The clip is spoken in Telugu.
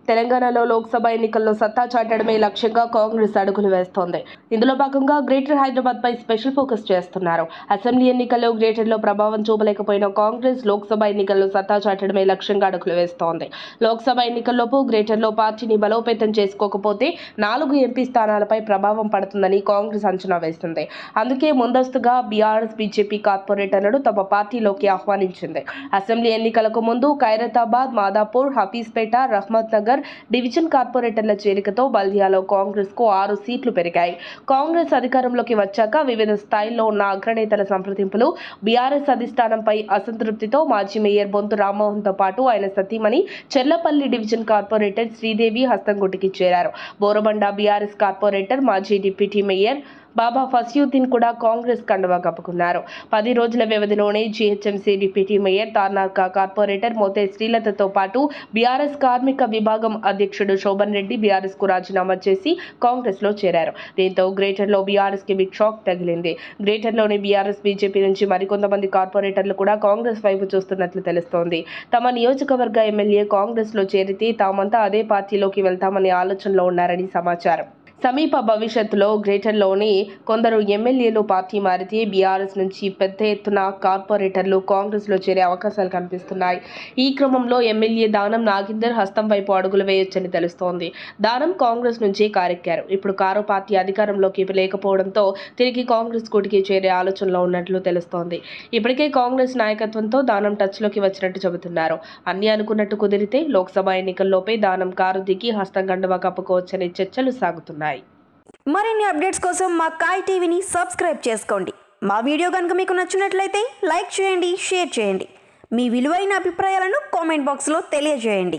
తెలంగాణలో లోక్సభ ఎన్నికల్లో సత్తా చాటడమే లక్ష్యంగా కాంగ్రెస్ అడుగులు వేస్తోంది. ఇందులో భాగంగా గ్రేటర్ హైదరాబాద్ పై స్పెషల్ ఫోకస్ చేస్తున్నారు. అసెంబ్లీ ఎన్నికల్లో గ్రేటర్లో ప్రభావం చూపలేకపోయిన కాంగ్రెస్ లోక్సభ ఎన్నికల్లో సత్తా చాటడమే లక్ష్యంగా అడుగులు వేస్తోంది. లోక్సభ ఎన్నికల్లోపు గ్రేటర్లో పార్టీని బలోపేతం చేసుకోకపోతే 4 ఎంపీ స్థానాలపై ప్రభావం పడుతుందని కాంగ్రెస్ అంచనా వేస్తుంది. అందుకే ముందస్తుగా బీఆర్ఎస్ బీజేపీ కార్పొరేటర్లను తమ పార్టీలోకి ఆహ్వానించింది. అసెంబ్లీ ఎన్నికలకు ముందు ఖైరతాబాద్, మాదాపూర్, హఫీజ్పేట, రహ్మత్ నగర్ డివిజన్ కార్పొరేటర్ల చేరికతో బల్దియాలో కాంగ్రెస్ కు 6 సీట్లు పెరిగాయి. కాంగ్రెస్ అధికారంలోకి వచ్చాక వివిధ స్థాయిల్లో ఉన్న అగ్రనేతల సంప్రదింపులు, బీఆర్ఎస్ అధిష్టానంపై అసంతృప్తితో మాజీ మేయర్ బొంతు రామ్మోహన్ తో పాటు ఆయన సతీమణి చెర్లపల్లి డివిజన్ కార్పొరేటర్ శ్రీదేవి హస్తంగుటికి చేరారు. బోరబండ బీఆర్ఎస్ కార్పొరేటర్, మాజీ డిప్యూటీ మేయర్ బాబా ఫసియుద్దీన్ కూడా కాంగ్రెస్ కండువా కప్పుకున్నారు. 10 రోజుల వ్యవధిలోనే GHMC deputy mayor, Tarnaka corporator Mothe శ్రీలతతో పాటు బీఆర్ఎస్ కార్మిక విభాగం అధ్యక్షుడు శోభన్ రెడ్డి బీఆర్ఎస్ కు రాజీనామా చేసి కాంగ్రెస్ లో చేరారు. దీంతో గ్రేటర్ లో బీఆర్ఎస్ కి బిగ్ షాక్ తగిలింది. గ్రేటర్ లోని బీఆర్ఎస్ బీజేపీ నుంచి మరికొంతమంది కార్పొరేటర్లు కూడా కాంగ్రెస్ వైపు చూస్తున్నట్లు తెలుస్తోంది. తమ నియోజకవర్గ ఎమ్మెల్యే కాంగ్రెస్ లో చేరితే తామంతా అదే పార్టీలోకి వెళ్తామనే ఆలోచనలో ఉన్నారని సమాచారం. సమీప భవిష్యత్తులో గ్రేటర్లోని కొందరు ఎమ్మెల్యేలు పార్టీ మారితే బీఆర్ఎస్ నుంచి పెద్ద ఎత్తున కార్పొరేటర్లు కాంగ్రెస్లో చేరే అవకాశాలు కనిపిస్తున్నాయి. ఈ క్రమంలో ఎమ్మెల్యే దానం నాగేందర్ హస్తం వైపు అడుగులు వేయొచ్చని తెలుస్తోంది. దానం కాంగ్రెస్ నుంచి కారెక్కారు. ఇప్పుడు కారు పార్టీ అధికారంలోకి లేకపోవడంతో తిరిగి కాంగ్రెస్ కూటికి చేరే ఆలోచనలో ఉన్నట్లు తెలుస్తోంది. ఇప్పటికే కాంగ్రెస్ నాయకత్వంతో దానం టచ్లోకి వచ్చినట్టు చెబుతున్నారు. అన్ని అనుకున్నట్టు కుదిరితే లోక్సభ ఎన్నికల్లోపే దానం కారు దిగి హస్తం కండువా కప్పుకోవచ్చనే చర్చలు సాగుతున్నాయి. మరిన్ని అప్డేట్స్ కోసం మా కాయ్ టీవీని సబ్స్క్రైబ్ చేసుకోండి. మా వీడియో కనుక మీకు నచ్చినట్లయితే లైక్ చేయండి, షేర్ చేయండి. మీ విలువైన అభిప్రాయాలను కామెంట్ బాక్స్లో తెలియజేయండి.